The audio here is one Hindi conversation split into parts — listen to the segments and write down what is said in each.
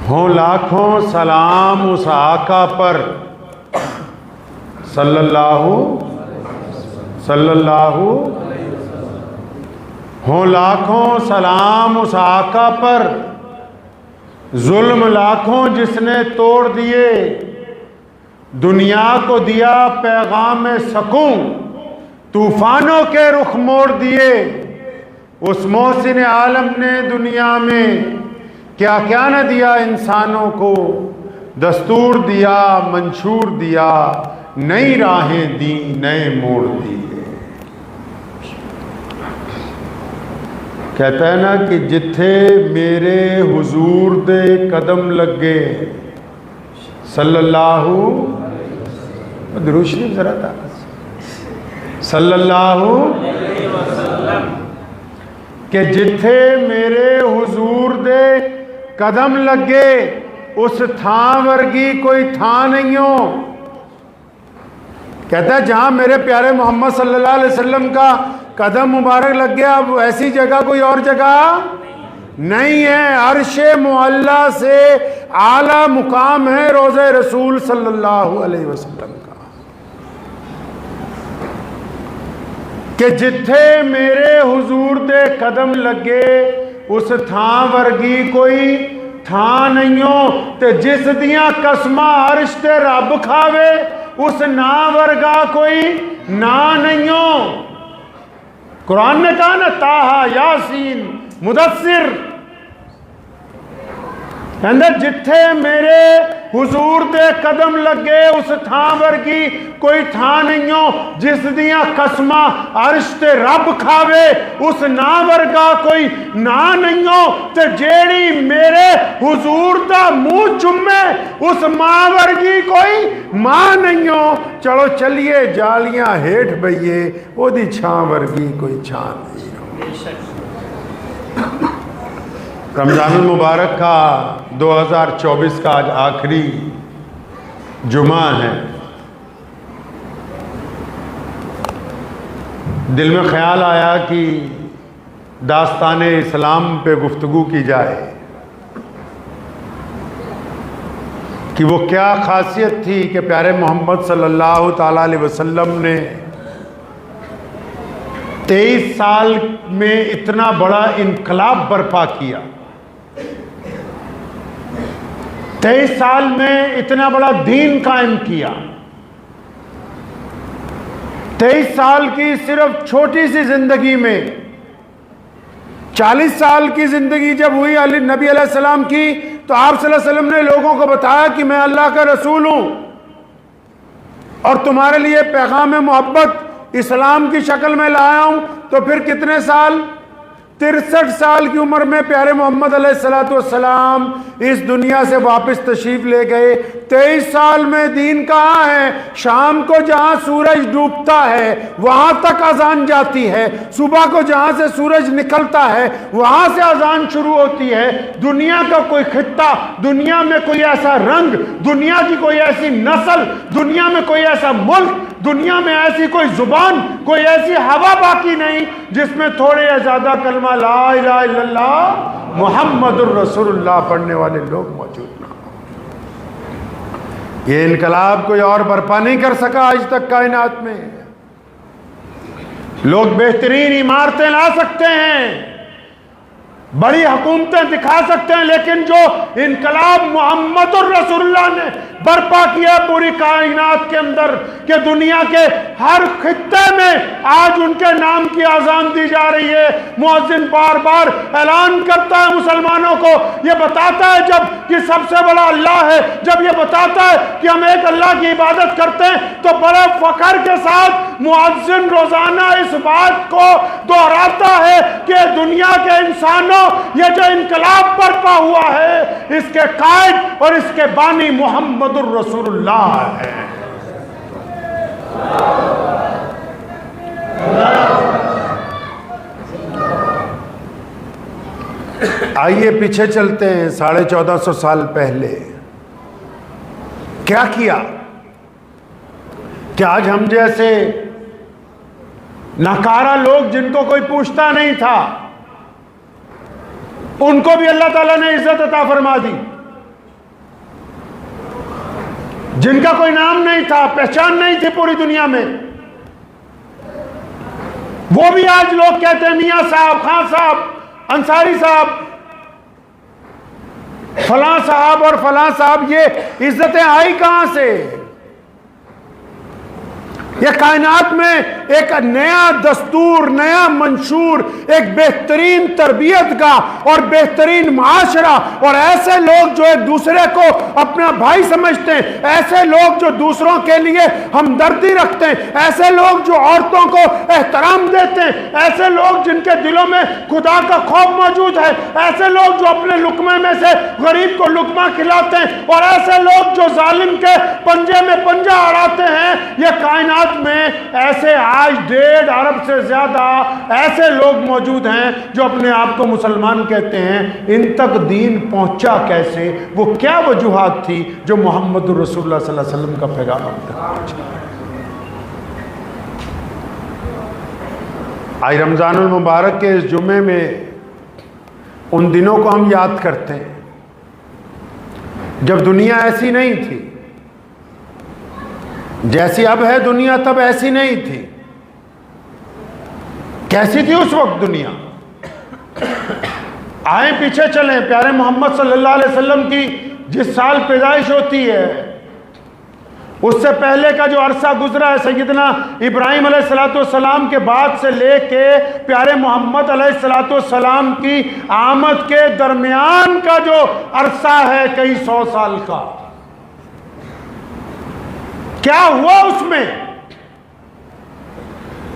हो लाखों सलाम उस आका पर सल्लल्लाहु हो लाखों सलाम उस आका पर, जुल्म लाखों जिसने तोड़ दिए, दुनिया को दिया पैगाम सकूं, तूफानों के रुख मोड़ दिए। उस मोहसिन आलम ने दुनिया में क्या क्या न दिया इंसानों को, दस्तूर दिया, मंशूर दिया, नई राहें दी, नए मोड़ दिए। कहता है ना कि जिथे मेरे हुजूर दे कदम लगे सल्लल्लाहु, दुरूद शरीफ जरा था, सल्लल्लाहु, कि जिथे मेरे हुजूर दे कदम लगे उस थां वर्गी कोई थां नहीं हो। कहता है जहां मेरे प्यारे मोहम्मद सल्लल्लाहु अलैहि वसल्लम का कदम मुबारक लग गया, अब ऐसी जगह कोई और जगह नहीं है। अर्शे मुअल्ला से आला मुकाम है रोज़े रसूल सल्लल्लाहु अलैहि वसल्लम का, कि जिथे मेरे हुजूर दे कदम लगे उस थां वर्गी कोई थां नहीं हो। ते जिस दियां कसमां अर्श ते रब खावे उस ना वर्गा कोई ना नहीं हो। कुरान ने कहा ना, ताहा यासीन मुदस्सिर, कहते जिथे मेरे हुजूर दे कदम लगे उस थां वर्गी कोई थां नहीं हो। जिस दियां कसमां अर्श ते रब खावे उस ना वर्गा कोई ना नहीं हो। ते जेड़ी मेरे हुजूर दा मुंह चुमे उस मां वर्गी कोई मां नहीं हो। चलो चलिए जालियां हेठ बइए, ओदी छां वर्गी कोई छां नहीं हो। रमज़ानुल मुबारक का 2024 का आज आखिरी जुमा है। दिल में ख्याल आया कि दास्ताने इस्लाम पे गुफ्तगू की जाए कि वो क्या खासियत थी कि प्यारे मोहम्मद सल्लल्लाहु ताला अलैहि वसल्लम ने 23 साल में इतना बड़ा इनकलाब बर्पा किया। 23 साल में इतना बड़ा दीन कायम किया। 23 साल की सिर्फ छोटी सी जिंदगी में 40 साल की जिंदगी जब हुई अली नबी अलैहिस्सलाम की, तो आप सल्लल्लाहु अलैहि वसल्लम ने लोगों को बताया कि मैं अल्लाह का रसूल हूं और तुम्हारे लिए पैगाम मोहब्बत इस्लाम की शक्ल में लाया हूं। तो फिर कितने साल, 63 साल की उम्र में प्यारे मोहम्मद अलैहिस्सलातु वस्सलाम इस दुनिया से वापस तशरीफ ले गए। 23 साल में दीन कहाँ है? शाम को जहाँ सूरज डूबता है वहाँ तक अजान जाती है, सुबह को जहाँ से सूरज निकलता है वहाँ से अजान शुरू होती है। दुनिया का कोई खित्ता, दुनिया में कोई ऐसा रंग, दुनिया की कोई ऐसी नस्ल, दुनिया में कोई ऐसा मुल्क, दुनिया में ऐसी कोई जुबान, कोई ऐसी हवा बाकी नहीं जिसमें थोड़े या ज्यादा कलमा ला इलाहा इल्लल्लाह मुहम्मदुर रसूलुल्लाह पढ़ने वाले लोग मौजूद ना हो। ये इनकलाब कोई और बर्पा नहीं कर सका आज तक कायनात में। लोग बेहतरीन इमारतें ला सकते हैं, बड़ी हुकूमतें दिखा सकते हैं, लेकिन जो इनकलाब मुहम्मदुर रसूलुल्लाह ने बर्पा किया पूरी कायनात के अंदर, कि दुनिया के हर खित्ते में आज उनके नाम की आजान दी जा रही है। मुअज्जिन बार बार ऐलान करता है मुसलमानों को, ये बताता है जब कि सबसे बड़ा अल्लाह है, जब ये बताता है कि हम एक अल्लाह की इबादत करते हैं, तो बड़े फख्र के साथ मुअज्जिन रोजाना इस बात को दोहराता है कि दुनिया के इंसानों, ये जो इनकलाब बर्पा हुआ है इसके कायद और इसके बानी मुहम्मदुर रसूलुल्लाह है। आइए पीछे चलते हैं 1450 साल पहले क्या किया कि आज हम जैसे नाकारा लोग जिनको कोई पूछता नहीं था उनको भी अल्लाह ताला ने इज्जत अता फरमा दी। जिनका कोई नाम नहीं था, पहचान नहीं थी पूरी दुनिया में, वो भी आज लोग कहते हैं मियां साहब, खान साहब, अंसारी साहब, फलां साहब और फलां साहब। ये इज्जतें आई कहां से? ये कायनात में एक नया दस्तूर, नया मंशूर, एक बेहतरीन तरबियत का और बेहतरीन माशरा, और ऐसे लोग जो एक दूसरे को अपना भाई समझते हैं, ऐसे लोग जो दूसरों के लिए हमदर्दी रखते हैं, ऐसे लोग जो औरतों को एहतराम देते हैं, ऐसे लोग जिनके दिलों में खुदा का खौफ मौजूद है, ऐसे लोग जो अपने लुकमे में से गरीब को लुकमा खिलाते हैं, और ऐसे लोग जो जालिम के पंजे में पंजा अड़ाते हैं, ये कायनात में ऐसे आज 1.5 अरब से ज्यादा ऐसे लोग मौजूद हैं जो अपने आप को मुसलमान कहते हैं। इन तक दीन पहुंचा कैसे? वो क्या वजूहात थी जो मोहम्मद रसूलुल्लाह सल्लल्लाहु अलैहि वसल्लम का पैगाम था? आज रमजानुल मुबारक के इस जुमे में उन दिनों को हम याद करते हैं जब दुनिया ऐसी नहीं थी, जैसी अब है दुनिया, तब ऐसी नहीं थी। कैसी थी उस वक्त दुनिया? आए पीछे चलें, प्यारे मोहम्मद सल्लल्लाहु अलैहि वसल्लम की जिस साल पैदाइश होती है, उससे पहले का जो अरसा गुजरा है, सैयदना इब्राहिम अलैहिस्सलाम के बाद से लेके प्यारे मोहम्मद अलैहिस्सलाम की आमद के दरमियान का जो अरसा है, कई 100 साल का, क्या हुआ उसमें?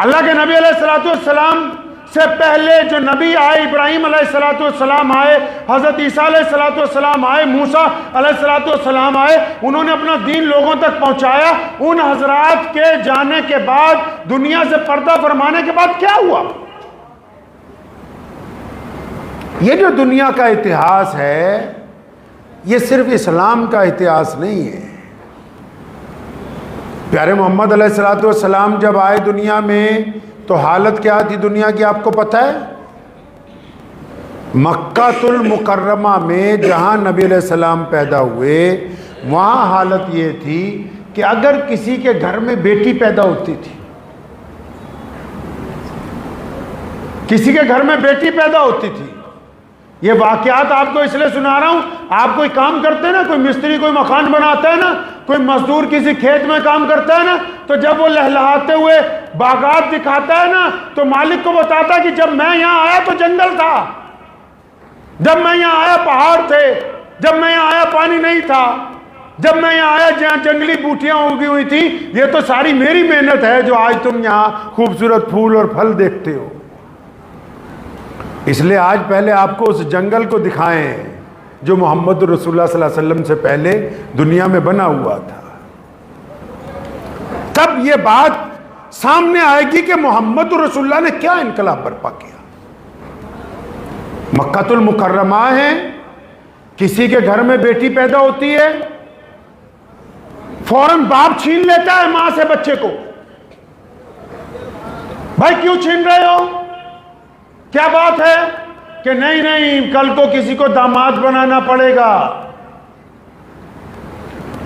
अल्लाह के नबी अलैहिस्सलाम से पहले जो नबी आए, इब्राहिम अलैहिस्सलाम आए, हजरत ईसा अलैहिस्सलाम आए, मूसा अलैहिस्सलाम आए, उन्होंने अपना दीन लोगों तक पहुंचाया। उन हजरात के जाने के बाद, दुनिया से पर्दा फरमाने के बाद क्या हुआ? ये जो दुनिया का इतिहास है, ये सिर्फ इस्लाम का इतिहास नहीं है। प्यारे मोहम्मद अलैहिस्सलाम जब आए दुनिया में तो हालत क्या थी दुनिया की, आपको पता है? मक्कातुल मुकर्रमा में जहां नबी अलैहिस्सलाम पैदा हुए, वहां हालत ये थी कि अगर किसी के घर में बेटी पैदा होती थी, किसी के घर में बेटी पैदा होती थी, ये वाकयात आपको इसलिए सुना रहा हूं, आप कोई काम करते हैं ना, कोई मिस्त्री कोई मकान बनाता है ना, कोई मजदूर किसी खेत में काम करता है ना, तो जब वो लहलहाते हुए बागात दिखाता है ना, तो मालिक को बताता है कि जब मैं यहां आया तो जंगल था, जब मैं यहां आया पहाड़ थे, जब मैं यहां आया पानी नहीं था, जब मैं यहां आया जहां जंगली बूटियां उगी हुई थी, ये तो सारी मेरी मेहनत है जो आज तुम यहां खूबसूरत फूल और फल देखते हो। इसलिए आज पहले आपको उस जंगल को दिखाएं जो मोहम्मद रसूलुल्लाह सल्लल्लाहु अलैहि वसल्लम से पहले दुनिया में बना हुआ था। तब ये बात सामने आएगी कि मोहम्मद रसूलुल्लाह ने क्या इनकलाब बर्पा किया। मक्कातुल मुकर्रमा है, किसी के घर में बेटी पैदा होती है, फौरन बाप छीन लेता है मां से बच्चे को। भाई क्यों छीन रहे हो? क्या बात है? कि नहीं नहीं, कल को किसी को दामाद बनाना पड़ेगा,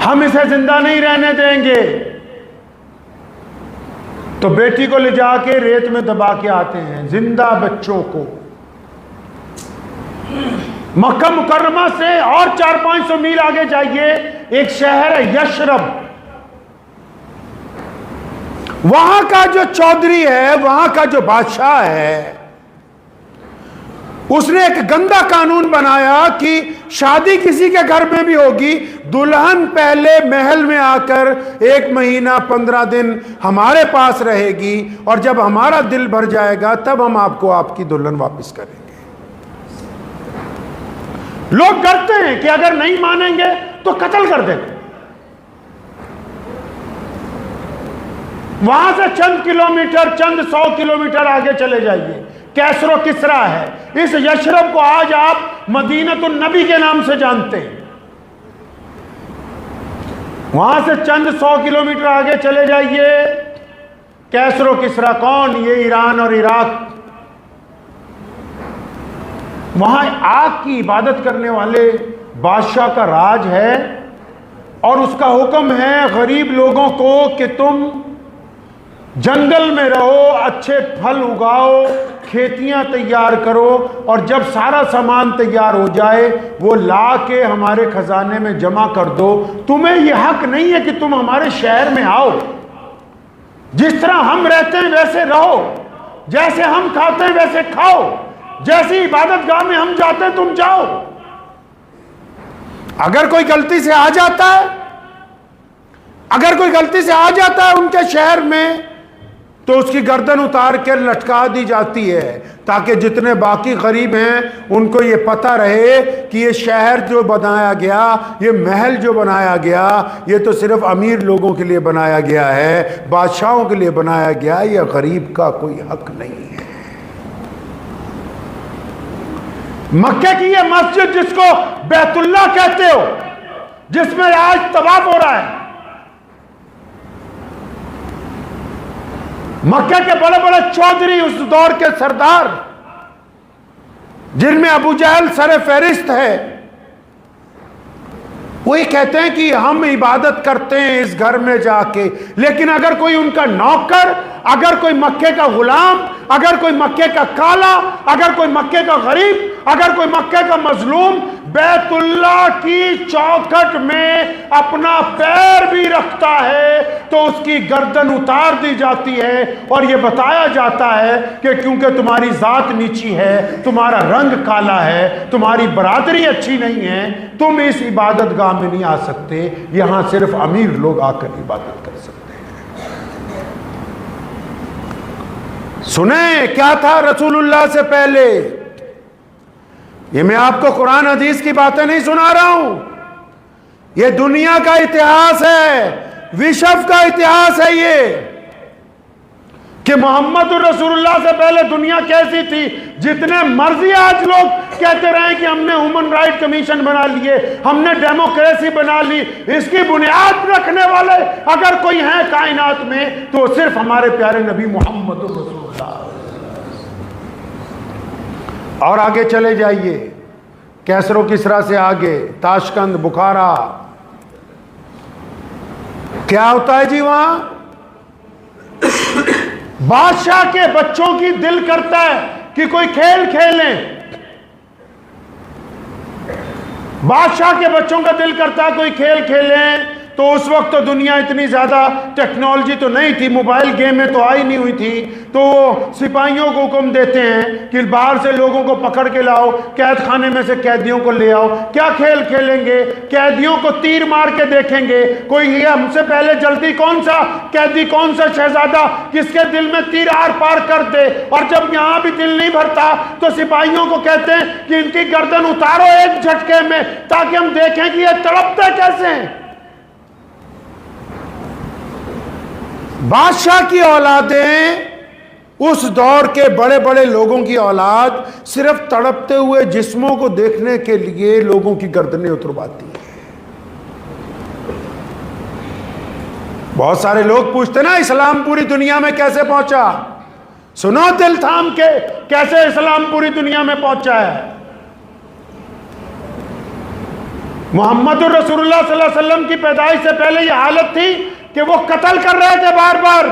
हम इसे जिंदा नहीं रहने देंगे। तो बेटी को ले जाके रेत में दबा के आते हैं, जिंदा बच्चों को। मक्का मुकर्रमा से और 400-500 मील आगे जाइए, एक शहर है यशरब। वहां का जो चौधरी है, वहां का जो बादशाह है, उसने एक गंदा कानून बनाया कि शादी किसी के घर में भी होगी, दुल्हन पहले महल में आकर 1 महीना 15 दिन हमारे पास रहेगी, और जब हमारा दिल भर जाएगा तब हम आपको आपकी दुल्हन वापस करेंगे। लोग डरते हैं कि अगर नहीं मानेंगे तो कत्ल कर देंगे। वहां से चंद किलोमीटर, चंद 100 किलोमीटर आगे चले जाइए, कैसरो किसरा है। इस यशरब को आज आप मदीनतुन नबी के नाम से जानते हैं। वहां से चंद 100 किलोमीटर आगे चले जाइए, कैसरो किसरा कौन? ये ईरान और इराक। वहां आग की इबादत करने वाले बादशाह का राज है, और उसका हुक्म है गरीब लोगों को कि तुम जंगल में रहो, अच्छे फल उगाओ, खेतियां तैयार करो, और जब सारा सामान तैयार हो जाए वो ला के हमारे खजाने में जमा कर दो। तुम्हें यह हक नहीं है कि तुम हमारे शहर में आओ, जिस तरह हम रहते हैं वैसे रहो, जैसे हम खाते हैं वैसे खाओ, जैसी इबादत गाह में हम जाते हैं तुम जाओ। अगर कोई गलती से आ जाता है, अगर कोई गलती से आ जाता है उनके शहर में, तो उसकी गर्दन उतार कर लटका दी जाती है, ताकि जितने बाकी गरीब हैं उनको ये पता रहे कि ये शहर जो बनाया गया, ये महल जो बनाया गया, ये तो सिर्फ अमीर लोगों के लिए बनाया गया है, बादशाहों के लिए बनाया गया, ये गरीब का कोई हक नहीं है। मक्के की ये मस्जिद जिसको बैतुल्लाह कहते हो, जिसमें आज तवाफ हो रहा है, मक्के के बड़े बड़े चौधरी, उस दौर के सरदार, जिनमें अबू जहल सर फहरिस्त है, वो ये कहते हैं कि हम इबादत करते हैं इस घर में जाके, लेकिन अगर कोई उनका नौकर, अगर कोई मक्के का गुलाम, अगर कोई मक्के का काला, अगर कोई मक्के का गरीब, अगर कोई मक्के का मजलूम बैतुल्लाह की चौखट में अपना पैर भी रखता है तो उसकी गर्दन उतार दी जाती है, और यह बताया जाता है कि क्योंकि तुम्हारी जात नीची है, तुम्हारा रंग काला है, तुम्हारी बरादरी अच्छी नहीं है, तुम इस इबादत गाह में नहीं आ सकते, यहां सिर्फ अमीर लोग आकर इबादत कर सकते हैं। सुने क्या था रसूलुल्लाह से पहले? ये मैं आपको कुरान हदीस की बातें नहीं सुना रहा हूं, ये दुनिया का इतिहास है, विश्व का इतिहास है ये, कि मोहम्मद रसूलुल्लाह से पहले दुनिया कैसी थी। जितने मर्जी आज लोग कहते रहे कि हमने ह्यूमन राइट कमीशन बना लिए, हमने डेमोक्रेसी बना ली, इसकी बुनियाद रखने वाले अगर कोई है कायनात में तो सिर्फ हमारे प्यारे नबी मोहम्मद रसूलुल्लाह। और आगे चले जाइए, कैसरो किसरा से आगे, ताशकंद, बुखारा, क्या होता है जी वहां? बादशाह के बच्चों की दिल करता है कि कोई खेल खेलें, बादशाह के बच्चों का दिल करता है कोई खेल खेलें। तो उस वक्त तो दुनिया इतनी ज़्यादा टेक्नोलॉजी तो नहीं थी, मोबाइल गेमें तो आई नहीं हुई थी, तो सिपाहियों को हुक्म देते हैं कि बाहर से लोगों को पकड़ के लाओ, कैद खाने में से कैदियों को ले आओ। क्या खेल खेलेंगे? कैदियों को तीर मार के देखेंगे, कोई ये हमसे पहले जल्दी कौन सा कैदी, कौन सा शहजादा किसके दिल में तीर आर पार कर दे। और जब यहां भी दिल नहीं भरता तो सिपाहियों को कहते हैं कि इनकी गर्दन उतारो एक झटके में, ताकि हम देखें कि ये तड़पते कैसे हैं। बादशाह की औलादें, उस दौर के बड़े बड़े लोगों की औलाद सिर्फ तड़पते हुए जिस्मों को देखने के लिए लोगों की गर्दनें उतरवाती है। बहुत सारे लोग पूछते ना इस्लाम पूरी दुनिया में कैसे पहुंचा। सुनो दिल थाम के, कैसे इस्लाम पूरी दुनिया में पहुंचा है। मोहम्मद रसूलुल्लाह सल्लल्लाहु अलैहि वसल्लम की पैदाइश से पहले यह हालत थी कि वो कत्ल कर रहे थे बार बार।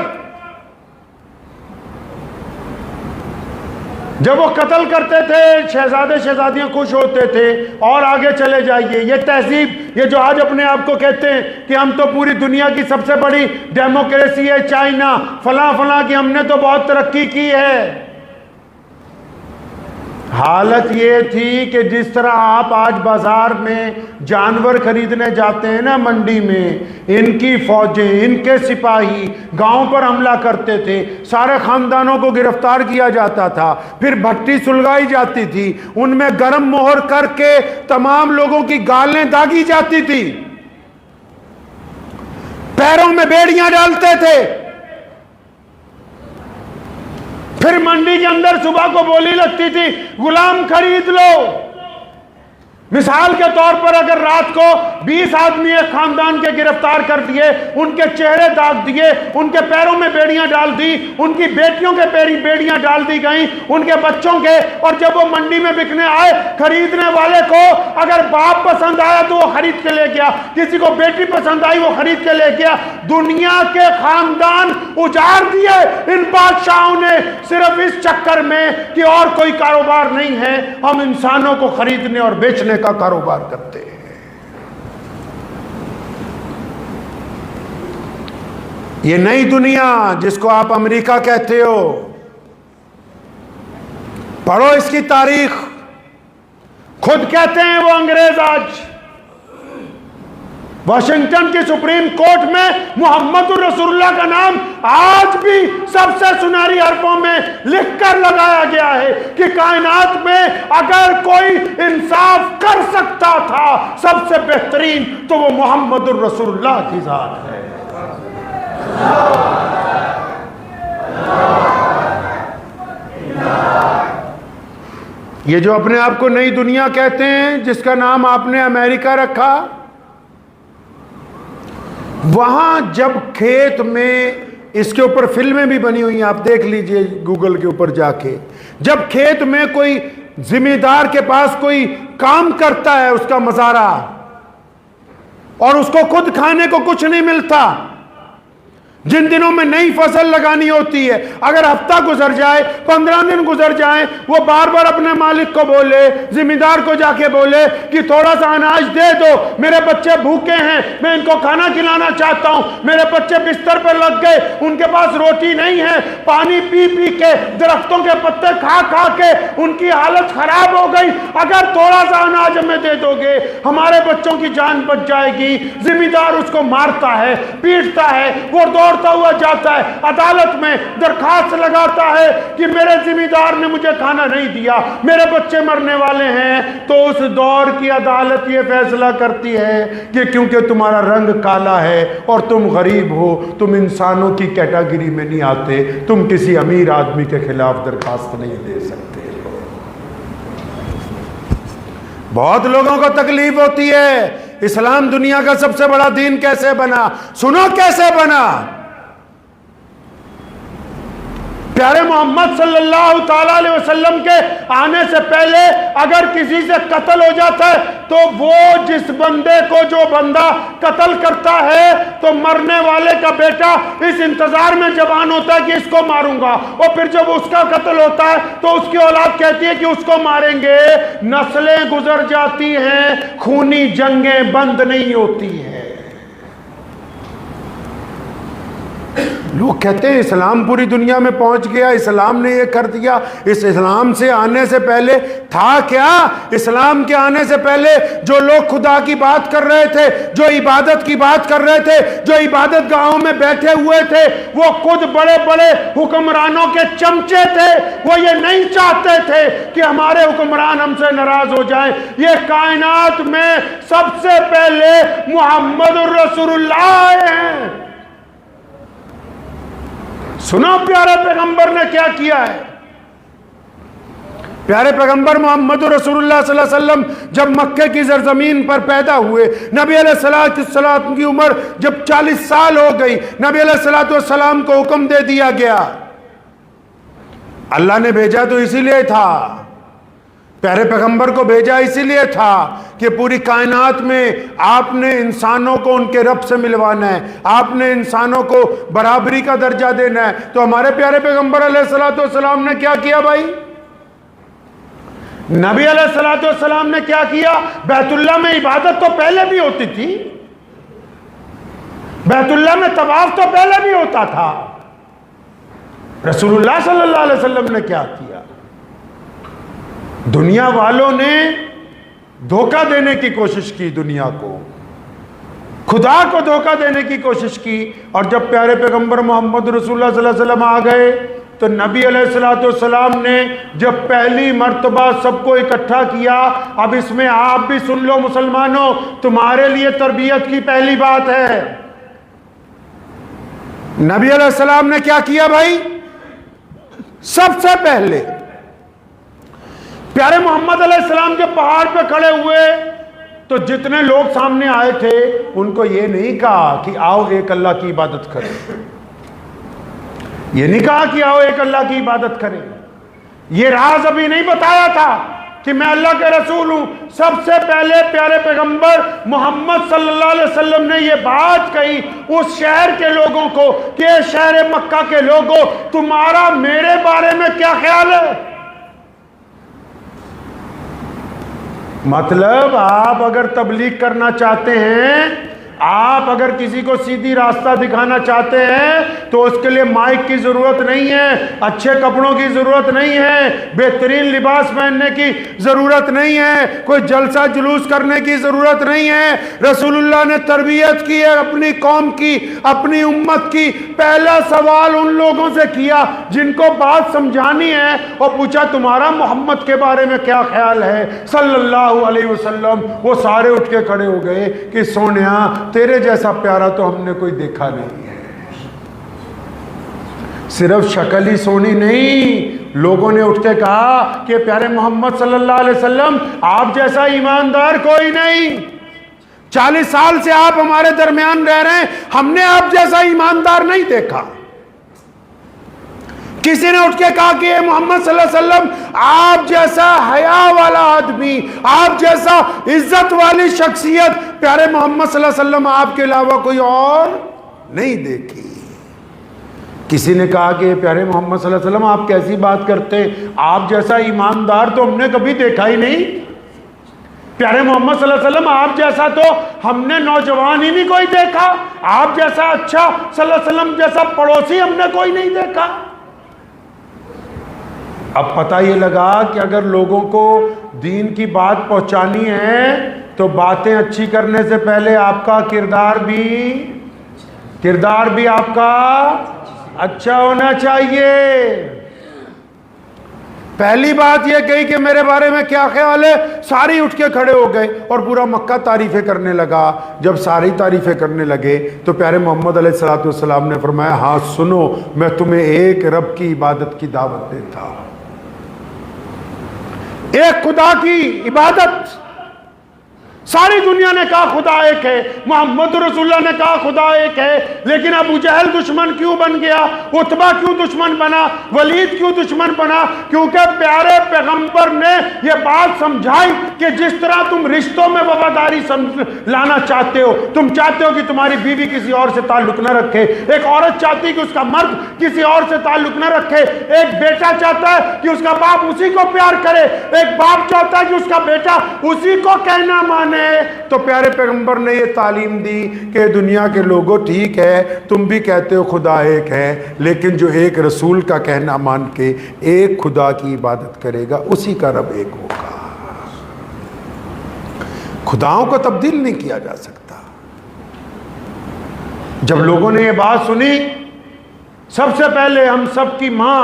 जब वो कत्ल करते थे शहजादे शहजादियां खुश होते थे। और आगे चले जाइए, ये तहजीब, ये जो आज अपने आप को कहते हैं कि हम तो पूरी दुनिया की सबसे बड़ी डेमोक्रेसी है, चाइना फला फला की, हमने तो बहुत तरक्की की है। हालत ये थी कि जिस तरह आप आज बाजार में जानवर खरीदने जाते हैं ना, मंडी में, इनकी फौजें, इनके सिपाही गांव पर हमला करते थे, सारे खानदानों को गिरफ्तार किया जाता था, फिर भट्टी सुलगाई जाती थी, उनमें गरम मोहर करके तमाम लोगों की गालें दागी जाती थी, पैरों में बेड़ियां डालते थे, फिर मंडी के अंदर सुबह को बोली लगती थी गुलाम खरीद लो। मिसाल के तौर पर अगर रात को 20 आदमी एक खानदान के गिरफ्तार कर दिए, उनके चेहरे दाग दिए, उनके पैरों में बेड़ियां डाल दी, उनकी बेटियों के बेड़ियां डाल दी गई, उनके बच्चों के, और जब वो मंडी में बिकने आए, खरीदने वाले को अगर बाप पसंद आया तो वो खरीद के ले गया, किसी को बेटी पसंद आई वो खरीद के ले गया। दुनिया के खानदान उजाड़ दिए इन बादशाहों ने सिर्फ इस चक्कर में कि और कोई कारोबार नहीं है, हम इंसानों को खरीदने और बेचने का कारोबार करते हैं। ये नई दुनिया जिसको आप अमेरिका कहते हो, पढ़ो इसकी तारीख, खुद कहते हैं वो अंग्रेज आज वाशिंगटन की सुप्रीम कोर्ट में मोहम्मद रसूलुल्लाह का नाम आज भी सबसे सुनहरी हरफों में लिखकर लगाया गया है कि कायनात में अगर कोई इंसाफ कर सकता था सबसे बेहतरीन तो वो मोहम्मद रसूलुल्लाह की जात है। ये जो अपने आप को नई दुनिया कहते हैं, जिसका नाम आपने अमेरिका रखा, वहां जब खेत में, इसके ऊपर फिल्में भी बनी हुई हैं, आप देख लीजिए गूगल के ऊपर जाके, जब खेत में कोई जिम्मेदार के पास कोई काम करता है उसका मजारा, और उसको खुद खाने को कुछ नहीं मिलता, जिन दिनों में नई फसल लगानी होती है, अगर हफ्ता गुजर जाए, 15 दिन गुजर जाए, वो बार बार अपने मालिक को बोले, जिम्मेदार को जाके बोले कि थोड़ा सा अनाज दे दो, मेरे बच्चे भूखे हैं, मैं इनको खाना खिलाना चाहता हूं, मेरे बच्चे बिस्तर पर लग गए, उनके पास रोटी नहीं है, पानी पी पी के, दरख्तों के पत्ते खा खा के उनकी हालत खराब हो गई, अगर थोड़ा सा अनाज हमें दे दोगे हमारे बच्चों की जान बच जाएगी। जिम्मेदार उसको मारता है, पीटता है, वो दौड़ता हुआ जाता है, अदालत में दरखास्त लगाता है कि मेरे जिम्मेदार ने मुझे खाना नहीं दिया, मेरे बच्चे मरने वाले हैं। तो उस दौर की अदालत ये फैसला करती है कि क्योंकि तुम्हारा रंग काला है और तुम गरीब हो, तुम इंसानों की कैटेगरी में नहीं आते, तुम किसी अमीर आदमी के खिलाफ दरखास्त नहीं दे सकते। बहुत लोगों को तकलीफ होती है, इस्लाम दुनिया का सबसे बड़ा दीन कैसे बना? सुनो कैसे बना। प्यारे मोहम्मद सल्लल्लाहु ताला अलैहि वसल्लम के आने से पहले अगर किसी से कत्ल हो जाता है तो वो जिस बंदे को जो बंदा कत्ल करता है तो मरने वाले का बेटा इस इंतजार में जवान होता है कि इसको मारूंगा, और फिर जब उसका कत्ल होता है तो उसकी औलाद कहती है कि उसको मारेंगे। नस्लें गुजर जाती हैं, खूनी जंगें बंद नहीं होती हैं। लोग कहते हैं इस्लाम पूरी दुनिया में पहुंच गया, इस्लाम ने ये कर दिया। इस इस्लाम से आने से पहले था क्या? इस्लाम के आने से पहले जो लोग खुदा की बात कर रहे थे, जो इबादत की बात कर रहे थे, जो इबादत गाहों में बैठे हुए थे, वो खुद बड़े बड़े हुक्मरानों के चमचे थे। वो ये नहीं चाहते थे कि हमारे हुक्मरान हमसे नाराज हो जाएं। ये कायनात में सबसे पहले मोहम्मद रसूलुल्लाह हैं। सुनो प्यारे पैगंबर ने क्या किया है। प्यारे पैगंबर मोहम्मद रसूलुल्लाह सल्लल्लाहु अलैहि वसल्लम जब मक्के की सरजमीन पर पैदा हुए, नबी अलैहिस्सलाम की उम्र जब 40 साल हो गई, नबी अलैहिस्सलाम को हुक्म दे दिया गया। अल्लाह ने भेजा तो इसीलिए था, प्यारे पैगंबर को भेजा इसीलिए था कि पूरी कायनात में आपने इंसानों को उनके रब से मिलवाना है, आपने इंसानों को बराबरी का दर्जा देना है। तो हमारे प्यारे पैगंबर अलैहिस्सलाम ने क्या किया भाई? नबी अलैहिस्सलाम ने क्या किया? बैतुल्लाह में इबादत तो पहले भी होती थी, बैतुल्लाह में तवाफ तो पहले भी होता था। रसूलुल्लाह सल्लल्लाहु अलैहि वसल्लम ने क्या किया? दुनिया वालों ने धोखा देने की कोशिश की, दुनिया को, खुदा को धोखा देने की कोशिश की। और जब प्यारे पैगंबर मोहम्मद रसूलुल्लाह सल्लल्लाहु अलैहि वसल्लम आ गए तो नबी अलैहिस्सलाम ने जब पहली मर्तबा सबको इकट्ठा किया, अब इसमें आप भी सुन लो मुसलमानों, तुम्हारे लिए तरबियत की पहली बात है। नबी अलैहिस्सलाम ने क्या किया भाई? सबसे पहले प्यारे मोहम्मद अलैहिस्सलाम के पहाड़ पे खड़े हुए तो जितने लोग सामने आए थे उनको ये नहीं कहा कि आओ एक अल्लाह की इबादत करें, ये नहीं कहा कि आओ एक अल्लाह की इबादत करें, ये राज अभी नहीं बताया था कि मैं अल्लाह के रसूल हूं। सबसे पहले प्यारे पैगंबर मोहम्मद सल्लल्लाहु अलैहि वसल्लम ने ये बात कही उस शहर के लोगों को कि शहर मक्का के लोगों, तुम्हारा मेरे बारे में क्या ख्याल है। मतलब आप अगर तबलीग करना चाहते हैं, आप अगर किसी को सीधी रास्ता दिखाना चाहते हैं तो उसके लिए माइक की जरूरत नहीं है, अच्छे कपड़ों की जरूरत नहीं है, बेहतरीन लिबास पहनने की जरूरत नहीं है, कोई जलसा जुलूस करने की जरूरत नहीं है। रसूलुल्लाह ने तरबियत की है अपनी कौम की, अपनी उम्मत की। पहला सवाल उन लोगों से किया जिनको बात समझानी है और पूछा तुम्हारा मोहम्मद के बारे में क्या ख्याल है सल्लल्लाहु अलैहि वसल्लम। वो सारे उठ के खड़े हो गए कि सोनिया तेरे जैसा प्यारा तो हमने कोई देखा नहीं है। सिर्फ शक्ल ही सोनी नहीं, लोगों ने उठ के कहा कि प्यारे मोहम्मद सल्लल्लाहु अलैहि वसल्लम आप जैसा ईमानदार कोई नहीं। 40 साल से आप हमारे दरमियान रह रहे हैं, हमने आप जैसा ईमानदार नहीं देखा। किसी ने उठ के कहा कि मोहम्मद सल्लल्लाहु अलैहि वसल्लम आप जैसा हया वाला आदमी, आप जैसा इज्जत वाली शख्सियत प्यारे मोहम्मद सल्लल्लाहु अलैहि वसल्लम आपके अलावा कोई और नहीं देखी। किसी ने कहा कि प्यारे मोहम्मद सल्लल्लाहु अलैहि वसल्लम आप कैसी बात करते हैं, आप जैसा ईमानदार तो हमने कभी देखा ही नहीं। प्यारे मोहम्मद सल्लल्लाहु अलैहि वसल्लम आप जैसा तो हमने नौजवान ही नहीं कोई देखा, आप जैसा अच्छा सल्लल्लाहु अलैहि वसल्लम जैसा पड़ोसी हमने कोई नहीं देखा। अब पता ये लगा कि अगर लोगों को दीन की बात पहुंचानी है तो बातें अच्छी करने से पहले आपका किरदार भी आपका अच्छा होना चाहिए। पहली बात यह कही कि मेरे बारे में क्या ख्याल है, सारी उठ के खड़े हो गए और पूरा मक्का तारीफें करने लगा। जब सारी तारीफें करने लगे तो प्यारे मोहम्मद अलैहिस्सलाम ने फरमाया हाँ सुनो, मैं तुम्हें एक रब की इबादत की दावत देता हूं, एक खुदा की इबादत। सारी दुनिया ने कहा खुदा एक है, मोहम्मद रसूलुल्लाह ने कहा खुदा एक है, लेकिन अबू जहल दुश्मन क्यों बन गया, उतबा क्यों दुश्मन बना, वलीद क्यों दुश्मन बना? क्योंकि प्यारे पैगंबर ने यह बात समझाई कि जिस तरह तुम रिश्तों में वफादारी लाना चाहते हो, तुम चाहते हो कि तुम्हारी बीवी किसी और से ताल्लुक न रखे, एक औरत चाहती है कि उसका मर्द किसी और से ताल्लुक न रखे, एक बेटा चाहता है कि उसका बाप उसी को प्यार करे, एक बाप चाहता है कि उसका बेटा उसी को कहना माने। तो प्यारे पैगंबर ने यह तालीम दी कि दुनिया के लोगों ठीक है तुम भी कहते हो खुदा एक है, लेकिन जो एक रसूल का कहना मान के एक खुदा की इबादत करेगा उसी का रब एक होगा। खुदाओं को तब्दील नहीं किया जा सकता। जब लोगों ने यह बात सुनी, सबसे पहले हम सब की मां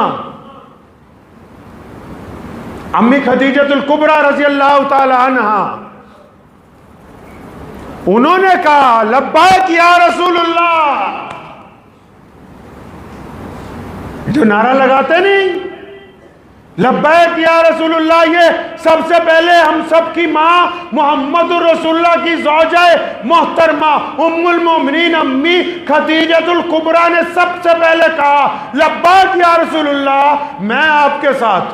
अम्मी खदीजतुल कुबरा रज़ी अल्लाह ताला अन्हा, उन्होंने कहा लब्बैक या रसूलुल्लाह। जो नारा लगाते नहीं लब्बैक या रसूलुल्लाह, ये सबसे पहले हम सब की मां मोहम्मद रसूलुल्लाह की ज़ौजा मोहतरमा उम्मुल मोमिनीन अम्मी खदीजतुल कुबरा ने सबसे पहले कहा लब्बैक या रसूलुल्लाह, मैं आपके साथ।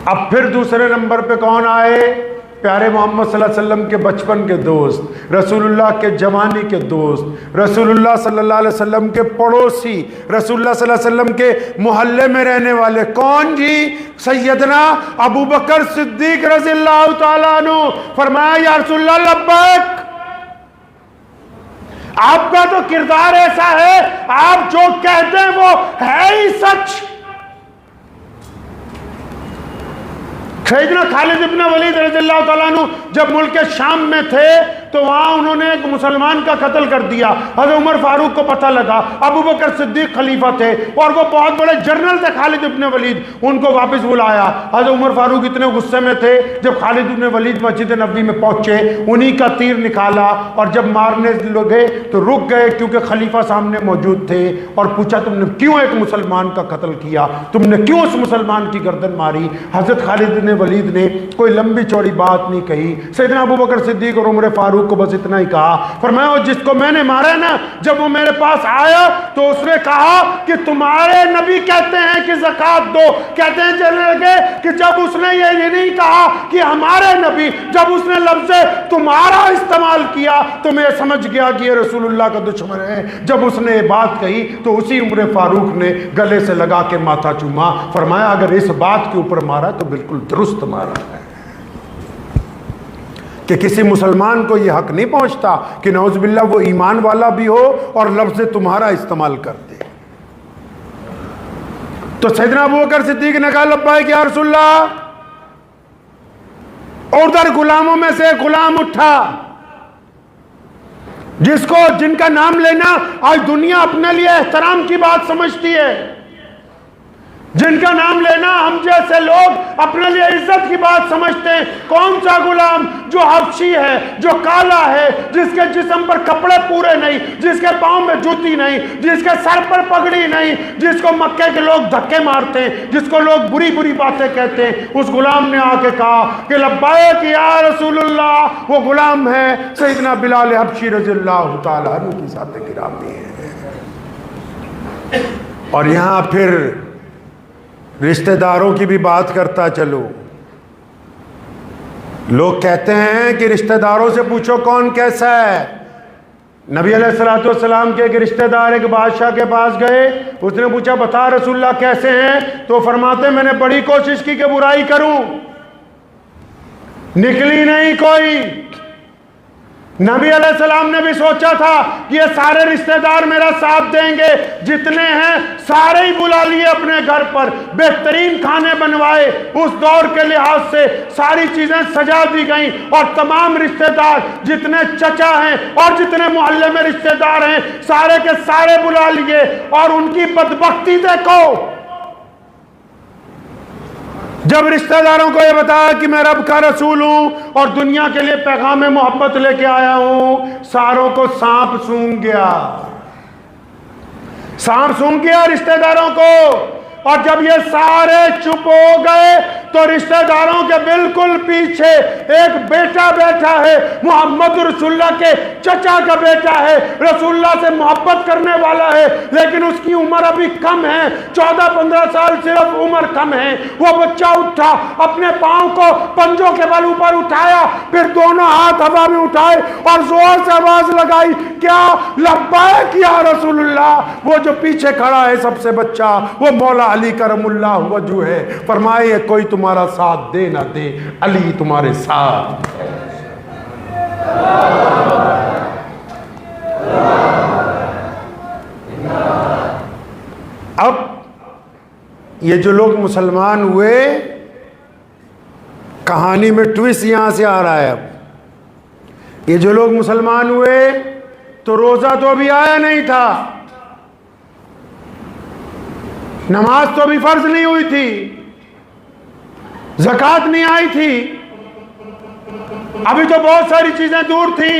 अब फिर दूसरे नंबर पे कौन आए? प्यारे मोहम्मद सल्लल्लाहु अलैहि वसल्लम के बचपन के दोस्त, रसूलुल्लाह के जवानी के दोस्त, रसूलुल्लाह सल्लल्लाहु अलैहि वसल्लम के पड़ोसी, रसूलुल्लाह सल्लल्लाहु अलैहि वसल्लम के मोहल्ले में रहने वाले। कौन जी? सैयदना अबू बकर सिद्दीक रज़ियल्लाहु ताला अन्हु। फरमाया या रसूलुल्लाह लब्बैक, आपका तो किरदार ऐसा है, आप जो कहते हैं वो है ही सच। सैयदना खालिद इब्न वलीद रज़ियल्लाहु ताला अन्हु जब मुल्क शाम में थे तो वहां उन्होंने एक मुसलमान का कत्ल कर दिया। हज़रत उमर फारूक को पता लगा, अबू बकर सिद्दीक खलीफा थे और वो बहुत बड़े जनरल थे खालिद इब्ने वलीद, उनको वापस बुलाया। हज़रत उमर फारूक इतने गुस्से में थे, जब खालिद इब्ने वलीद मस्जिद नबी में पहुंचे उन्हीं का तीर निकाला और जब मारने लगे तो रुक गए क्योंकि खलीफा सामने मौजूद थे और पूछा तुमने क्यों एक मुसलमान का कत्ल किया, तुमने क्यों उस मुसलमान की गर्दन मारी। हज़रत खालिद इब्ने वलीद ने कोई लंबी चौड़ी बात नहीं कही, सैयदना अबू बकर सिद्दीक और उमर फारूक को बस इतना ही कहा, फरमाया जिसको मैंने मारा है ना, जब वो मेरे पास आया तो उसने कहा कि तुम्हारे नबी कहते हैं कि ज़कात दो। कहते हैं चलने लगे कि जब उसने ये नहीं कहा कि हमारे नबी, जब उसने लफ्ज़ तुम्हारा इस्तेमाल किया तो मैं समझ गया कि ये रसूलुल्लाह का दुश्मन है। जब उसने ये बात कही तो उसी उमर फारूक ने गले से लगा के माथा चूमा, फरमाया अगर इस बात के ऊपर मारा तो बिल्कुल दुरुस्त मारा है कि किसी मुसलमान को यह हक नहीं पहुंचता कि नौज़ुबिल्लाह वो ईमान वाला भी हो और लफ्ज़ तुम्हारा इस्तेमाल कर दे। तो सैयदना अबू बकर सिद्दीक ने कहा लब्बैक या रसूलल्लाह। और उधर गुलामों में से गुलाम उठा जिनका नाम लेना आज दुनिया अपने लिए एहतराम की बात समझती है, जिनका नाम लेना हम जैसे लोग अपने लिए इज्जत की बात समझते हैं। कौन सा गुलाम? जो हबशी है, जो काला है, जिसके जिस्म पर कपड़े पूरे नहीं, जिसके पांव में जूती नहीं, जिसके सर पर पगड़ी नहीं, जिसको मक्के के लोग धक्के मारते हैं, जिसको लोग बुरी बुरी बातें कहते हैं। उस गुलाम ने आके कहा कि लब्बैक या रसूलुल्लाह। वो गुलाम है सैयदना बिलाल हबशी रज़ियल्लाहु ताला अन्हु की ज़ात गिरामी है। और यहां फिर रिश्तेदारों की भी बात करता चलो। लोग कहते हैं कि रिश्तेदारों से पूछो कौन कैसा है। नबी अलैहिस्सलातु वस्सलाम के एक रिश्तेदार एक बादशाह के पास गए, उसने पूछा बता रसूलुल्लाह कैसे हैं, तो फरमाते मैंने बड़ी कोशिश की कि बुराई करूं, निकली नहीं कोई। नबी अलैहिस्सलाम ने भी सोचा था कि ये सारे रिश्तेदार मेरा साथ देंगे, जितने हैं सारे ही बुला लिए अपने घर पर, बेहतरीन खाने बनवाए, उस दौर के लिहाज से सारी चीजें सजा दी गई और तमाम रिश्तेदार जितने चचा हैं और जितने मोहल्ले में रिश्तेदार हैं सारे के सारे बुला लिए। और उनकी बदबख्ती देखो, जब रिश्तेदारों को यह बताया कि मैं रब का रसूल हूं और दुनिया के लिए पैगाम मोहब्बत लेके आया हूं, सारों को सांप सूंघ गया, सांप सूंघ गया रिश्तेदारों को। और जब ये सारे चुप हो गए तो रिश्तेदारों के बिल्कुल पीछे एक बेटा बैठा है, मोहम्मद रसूलुल्लाह के चचा का बेटा है, रसूलुल्लाह से मोहब्बत करने वाला है, लेकिन उसकी उम्र अभी कम है, 14-15 साल सिर्फ उम्र कम है। वो बच्चा उठा, अपने पांव को पंजों के बल ऊपर उठाया, फिर दोनों हाथ हवा में उठाए और जोर से आवाज लगाई, क्या? लब्बैक या रसूलुल्लाह। वो जो पीछे खड़ा है सबसे बच्चा, वो मौला अली करमुल्लाह वजू है। फरमाए कोई तुम्हारा साथ दे ना दे, अली तुम्हारे साथ। अब ये जो लोग मुसलमान हुए, कहानी में ट्विस्ट यहां से आ रहा है। अब ये जो लोग मुसलमान हुए तो रोजा तो अभी आया नहीं था, नमाज तो अभी फर्ज नहीं हुई थी, ज़कात नहीं आई थी, अभी तो बहुत सारी चीजें दूर थी।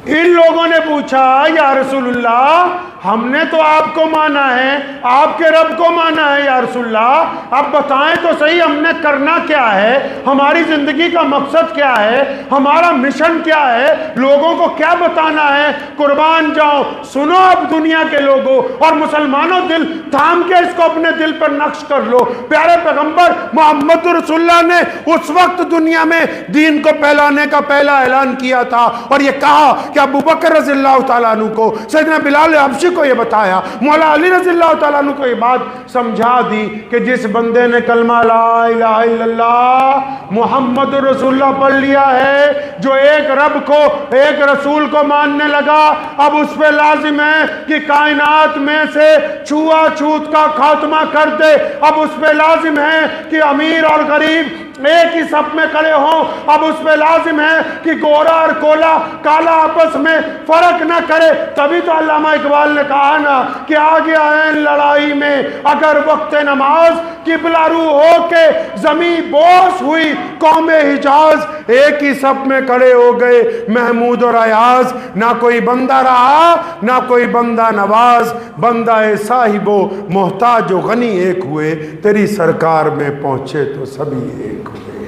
इन लोगों ने पूछा या रसूलुल्लाह, हमने तो आपको माना है, आपके रब को माना है या रसूलुल्लाह, अब बताएं तो सही हमने करना क्या है, हमारी जिंदगी का मकसद क्या है, हमारा मिशन क्या है, लोगों को क्या बताना है। कुर्बान जाओ, सुनो अब दुनिया के लोगों और मुसलमानों, दिल थाम के इसको अपने दिल पर नक्श कर लो। प्यारे पैगंबर मोहम्मद रसूलुल्लाह ने उस वक्त दुनिया में दीन को फैलाने का पहला ऐलान किया था और यह कहा कि अबू बकर रज़ियल्लाहु ताला अन्हु को, सैयदना बिलाल हबशी को यह बताया, मौला अली रज़ियल्लाहु ताला अन्हु को यह बात समझा दी कि जिस बंदे ने कलमा ला इलाहा इल्लल्लाह मुहम्मद रसूलुल्लाह पढ़ लिया है, जो एक रब को, एक रसूल को मानने लगा, अब उस पे लाजिम है कि कायनात में से छुआछूत का खात्मा कर दे। अब उस पे लाजिम है कि अमीर और गरीब, एक ही सफ में खड़े हों। अब उस पे लाजिम है कि गोरा और कोला काला आपस में फर्क ना करे। तभी तो अल्लामा इकबाल ने कहा ना कि आगे आए लड़ाई में अगर वक्त नमाज किबला रू हो के जमी बोस हुई कौम हिजाज। एक ही सफ में खड़े हो गए महमूद और अयाज। ना कोई बंदा रहा ना कोई बंदा नवाज, बंदा ए साहिबो मोहताज व गनी एक हुए, तेरी सरकार में पहुंचे तो सभी एक हुए।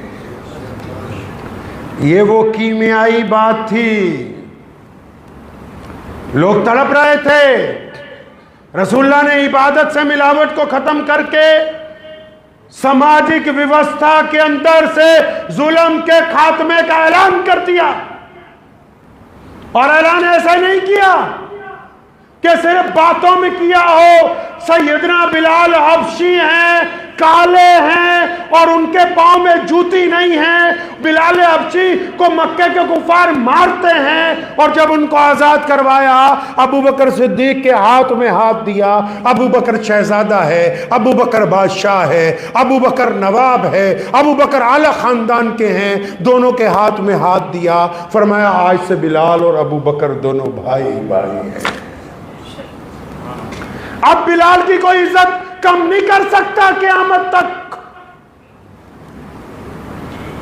ये वो कीमियाई बात थी। लोग तड़प रहे थे। रसूलुल्लाह ने इबादत से मिलावट को खत्म करके सामाजिक व्यवस्था के अंदर से जुल्म के खात्मे का ऐलान कर दिया। और ऐलान ऐसा नहीं किया कि सिर्फ बातों में किया हो। सैयदना बिलाल हबशी हैं, काले हैं और उनके पांव में जूती नहीं है। बिलाल हबशी को मक्के के कुफार मारते हैं और जब उनको आजाद करवाया अबू बकर सिद्दीक के हाथ में हाथ दिया। अबू बकर शहजादा है, अबू बकर बादशाह है, अबू बकर नवाब है, अबू बकर आला खानदान के हैं। दोनों के हाथ में हाथ दिया। फरमाया आज से बिलाल और अबू बकर दोनों भाई भाई हैं। अब बिलाल की कोई इज्जत कम नहीं कर सकता क़यामत तक।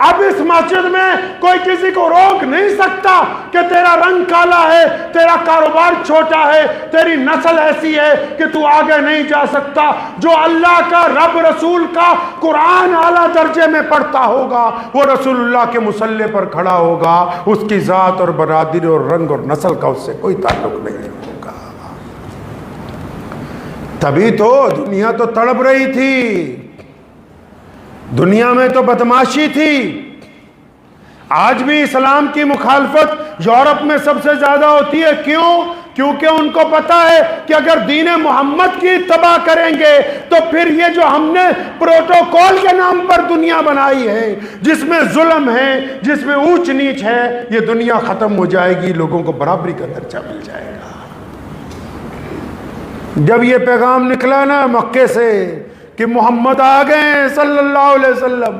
अब इस मस्जिद में कोई किसी को रोक नहीं सकता कि तेरा रंग काला है, तेरा कारोबार छोटा है, तेरी नस्ल ऐसी है कि तू आगे नहीं जा सकता। जो अल्लाह का रब रसूल का कुरान आला दर्जे में पढ़ता होगा वो रसूलुल्लाह के मुसल्ले पर खड़ा होगा। उसकी जात और बरादरी और रंग और नस्ल का उससे कोई ताल्लुक नहीं होगा। तभी तो दुनिया तो तड़प रही थी। दुनिया में तो बदमाशी थी। आज भी इस्लाम की मुखालफत यूरोप में सबसे ज्यादा होती है। क्यों? क्योंकि उनको पता है कि अगर दीन मोहम्मद की तबाह करेंगे तो फिर ये जो हमने प्रोटोकॉल के नाम पर दुनिया बनाई है, जिसमें जुल्म है, जिसमें ऊंच नीच है, ये दुनिया खत्म हो जाएगी। लोगों को बराबरी का दर्जा मिल जाएगा। जब ये पैगाम निकला ना मक्के से कि मोहम्मद आ गए सल्लल्लाहु अलैहि वसल्लम,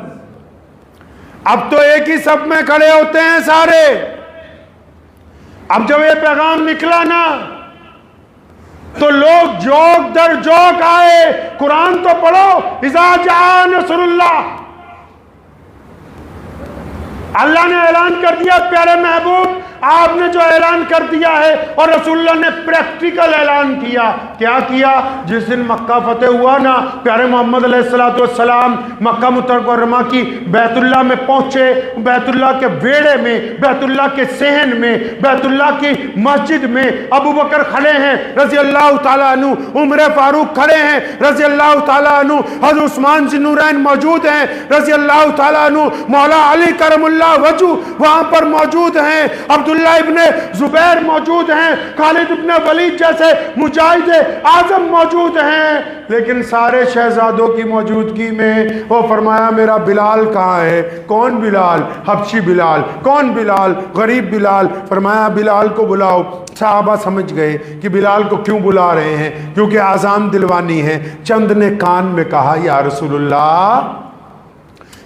अब तो एक ही सफ में खड़े होते हैं सारे। अब जब ये पैगाम निकला ना तो लोग जोक दर जोक आए। कुरान तो पढ़ो, इज़ा जा नसरुल्लाह। अल्लाह ने ऐलान कर दिया, प्यारे महबूब आपने जो ऐलान कर दिया है, और रसूलुल्लाह ने प्रैक्टिकल ऐलान किया। क्या किया? जिस दिन मक्का फतेह हुआ ना, प्यारे मोहम्मद अलैहिस्सलातु वस्सलाम मक्का मुकर्रमा की बैतुल्लाह में पहुंचे। बैतुल्लाह के वेड़े में, बैतुल्लाह के सहन में, बैतुल्लाह की मस्जिद में अबू बकर खड़े हैं रजी अल्लाह ताला अन्हु, उमर फारूक खड़े हैं रजी अल्लाह ताला अन्हु, हज़रत उस्मान ज़ुन्नूरैन मौजूद हैं रजी अल्लाह ताला अन्हु, मौला अली करमुल्लाह वजू वहां पर मौजूद हैं, अब्दुल्लाह इब्ने जुबैर मौजूद हैं, खालिद इब्ने वलीद जैसे मुजाहिद आजम मौजूद हैं। लेकिन सारे शहजादों की मौजूदगी में वो फरमाया मेरा बिलाल कहाँ है? कौन बिलाल? हबशी बिलाल। कौन बिलाल? गरीब बिलाल। फरमाया बिलाल को बुलाओ। साहबा समझ गए कि बिलाल को क्यों बुला रहे हैं, क्योंकि आज़ान दिलवानी है। चंद ने कान में कहा या रसूलुल्लाह,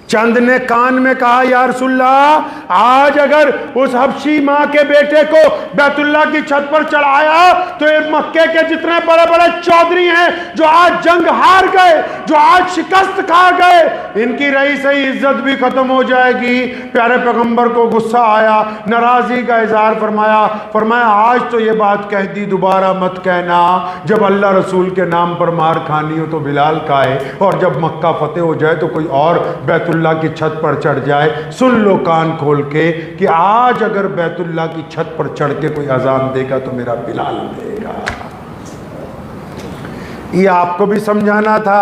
चंद ने कान में कहा या रसूलुल्लाह, आज अगर उस हबशी माँ के बेटे को बैतुल्लाह की छत पर चढ़ाया तो ये मक्के के जितने बड़े बड़े चौधरी हैं जो आज जंग हार गए, जो आज शिकस्त खा गए, इनकी रही सही इज्जत भी खत्म हो जाएगी। प्यारे पैगंबर को गुस्सा आया, नाराजगी का इजहार फरमाया। फरमाया आज तो ये बात कह दी, दोबारा मत कहना। जब अल्लाह रसूल के नाम पर मार खानी हो तो बिलाल का है, और जब मक्का फतेह हो जाए तो कोई और बैतुल्लाह की छत पर चढ़ जाए। सुन लो कान खोल के कि आज अगर बैतुल्लाह की छत पर चढ़ के कोई अजान देगा तो मेरा बिलाल देगा। ये आपको भी समझाना था।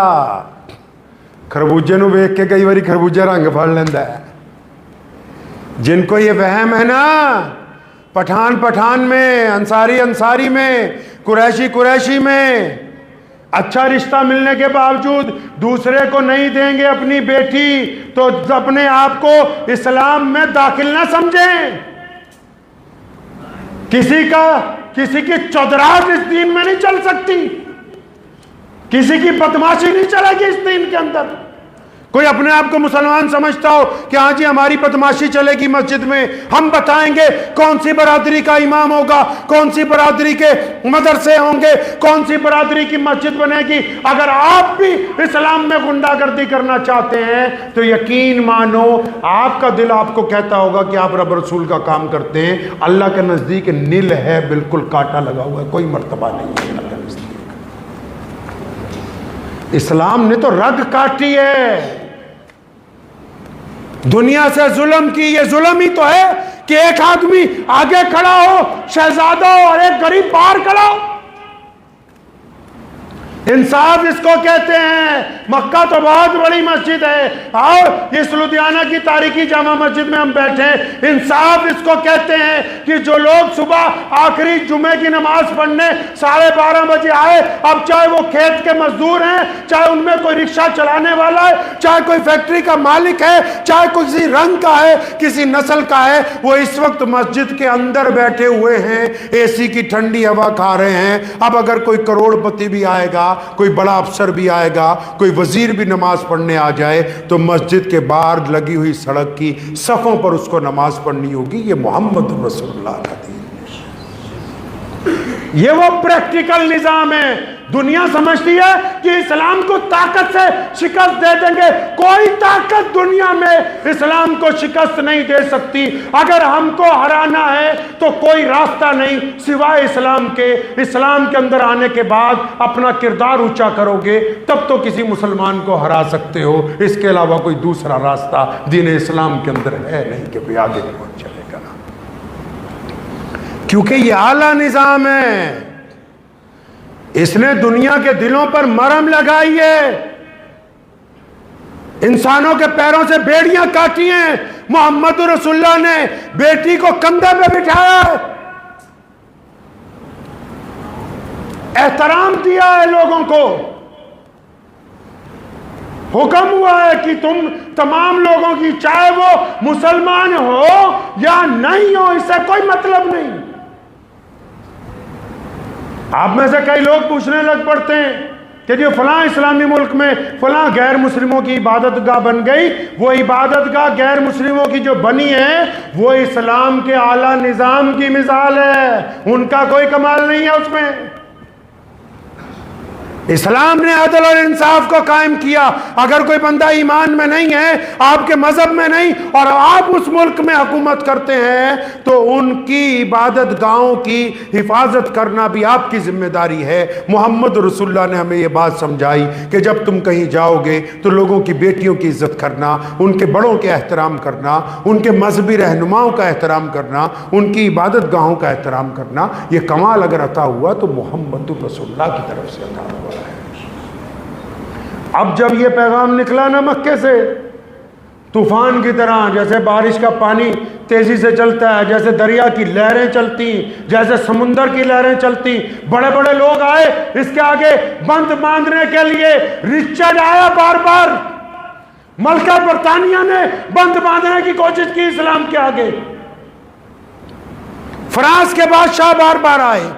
खरबूजे नु वेख के कई बारी खरबूजा रंग फड़ लेंदा है। जिनको ये वहम है ना, पठान पठान में, अंसारी अंसारी में, कुरैशी कुरैशी में, अच्छा रिश्ता मिलने के बावजूद दूसरे को नहीं देंगे अपनी बेटी, तो अपने आप को इस्लाम में दाखिल ना समझें। किसी की चौधराहट इस दीन में नहीं चल सकती, किसी की बदमाशी नहीं चलेगी इस दीन के अंदर। कोई अपने आप को मुसलमान समझता हो कि हाँ जी हमारी बदमाशी चलेगी मस्जिद में, हम बताएंगे कौन सी बरादरी का इमाम होगा, कौन सी बरादरी के मदरसे होंगे, कौन सी बरादरी की मस्जिद बनेगी। अगर आप भी इस्लाम में गुंडागर्दी करना चाहते हैं तो यकीन मानो आपका दिल आपको कहता होगा कि आप रब रसूल का काम करते हैं। अल्लाह के नजदीक नील है, बिल्कुल कांटा लगा हुआ है, कोई मर्तबा नहीं है अल्लाह के नजदीक। इस्लाम ने तो रग काटी है, दुनिया से जुल्म की। ये जुल्म ही तो है कि एक आदमी आगे खड़ा हो, शहजादा हो, और एक गरीब बाहर खड़ा हो। इंसाफ इसको कहते हैं। मक्का तो बहुत बड़ी मस्जिद है और इस लुधियाना की तारीखी जामा मस्जिद में हम बैठे हैं। इंसाफ इसको कहते हैं कि जो लोग सुबह आखिरी जुमे की नमाज पढ़ने 12:30 बजे आए, अब चाहे वो खेत के मजदूर हैं, चाहे उनमें कोई रिक्शा चलाने वाला है, चाहे कोई फैक्ट्री का मालिक है, चाहे किसी रंग का है, किसी नस्ल का है, वो इस वक्त मस्जिद के अंदर बैठे हुए हैं, एसी की ठंडी हवा खा रहे हैं। अब अगर कोई करोड़पति भी आएगा, कोई बड़ा अफसर भी आएगा, कोई वजीर भी नमाज पढ़ने आ जाए तो मस्जिद के बाहर लगी हुई सड़क की सफ़ों पर उसको नमाज पढ़नी होगी। ये मोहम्मद रसूलुल्लाह का दीन है। ये वो प्रैक्टिकल निजाम है। दुनिया समझती है कि इस्लाम को ताकत से शिकस्त दे देंगे। कोई ताकत दुनिया में इस्लाम को शिकस्त नहीं दे सकती। अगर हमको हराना है तो कोई रास्ता नहीं सिवाय इस्लाम के। इस्लाम के अंदर आने के बाद अपना किरदार ऊंचा करोगे तब तो किसी मुसलमान को हरा सकते हो। इसके अलावा कोई दूसरा रास्ता दीन इस्लाम के अंदर है नहीं कि कोई आगे नहीं पहुंच चलेगा, क्योंकि ये आला निजाम है। इसने दुनिया के दिलों पर मरहम लगाई है, इंसानों के पैरों से बेड़ियां काटी हैं। मोहम्मद रसूलुल्लाह ने बेटी को कंधे पे बिठाया है, एहतराम दिया है लोगों को। हुक्म हुआ है कि तुम तमाम लोगों की, चाहे वो मुसलमान हो या नहीं हो, इससे कोई मतलब नहीं। आप में से कई लोग पूछने लग पड़ते हैं कि जो फलां इस्लामी मुल्क में फलां गैर मुस्लिमों की इबादतगाह बन गई, वो इबादतगाह गैर मुस्लिमों की जो बनी है वो इस्लाम के आला निज़ाम की मिसाल है, उनका कोई कमाल नहीं है उसमें। इस्लाम ने अदल और इंसाफ को कायम किया। अगर कोई बंदा ईमान में नहीं है, आपके मजहब में नहीं, और आप उस मुल्क में हुकूमत करते हैं तो उनकी इबादत गाहों की हिफाजत करना भी आपकी जिम्मेदारी है। मोहम्मद रसूलुल्लाह ने हमें यह बात समझाई कि जब तुम कहीं जाओगे तो लोगों की बेटियों की इज्जत करना, उनके बड़ों के एहतराम करना, उनके मजहबी रहनुमाओं का एहतराम करना, उनकी इबादत गाहों का एहतराम करना। यह कमाल अगर अता हुआ तो मोहम्मद रसूलुल्लाह की तरफ से अता हुआ है। अब जब ये पैगाम निकला ना मक्के से, तूफान की तरह, जैसे बारिश का पानी तेजी से चलता है, जैसे दरिया की लहरें चलती, जैसे समुंदर की लहरें चलती, बड़े बड़े लोग आए इसके आगे बंद बांधने के लिए। रिचर्ड आया बार बार, मलका बरतानिया ने बंद बांधने की कोशिश की इस्लाम के आगे, फ्रांस के बादशाह बार बार आए,